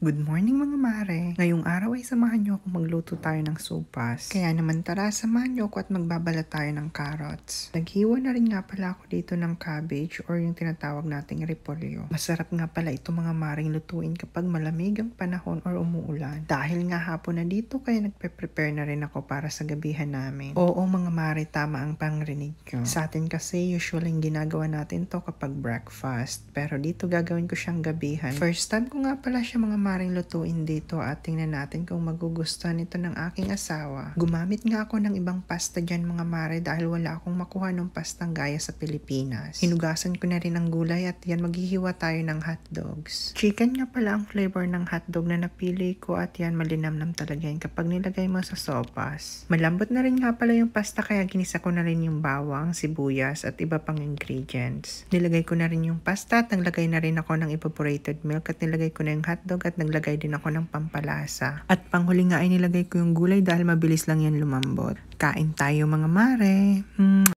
Good morning mga mare! Ngayong araw ay samahan niyo ako magluto tayo ng sopas. Kaya naman tara, samahan niyo ako at magbabalat tayo ng carrots. Naghiwa na rin nga pala ako dito ng cabbage or yung tinatawag nating repolyo. Masarap nga pala ito mga maring lutuin kapag malamig ang panahon or umuulan. Dahil nga hapon na dito kaya nagpe-prepare na rin ako para sa gabihan namin. Oo mga mare, tama ang pangrinig ko. Sa atin kasi usually ginagawa natin to kapag breakfast. Pero dito gagawin ko siyang gabihan. First time ko nga pala siya mga maring lutuin dito at tingnan natin kung magugustuhan ito ng aking asawa. Gumamit nga ako ng ibang pasta dyan mga mare dahil wala akong makuha ng pastang gaya sa Pilipinas. Hinugasan ko na rin ang gulay at yan maghihiwa tayo ng hotdogs. Chicken nga pala ang flavor ng hotdog na napili ko at yan malinamnam talaga yan kapag nilagay mo sa sopas. Malambot na rin nga pala yung pasta kaya ginisa ko na rin yung bawang, sibuyas at iba pang ingredients. Nilagay ko na rin yung pasta at naglagay na rin ako ng evaporated milk at nilagay ko na yung hotdog at naglagay din ako ng pampalasa. At panghuli nga ay nilagay ko yung gulay dahil mabilis lang yan lumambot. Kain tayo mga mare!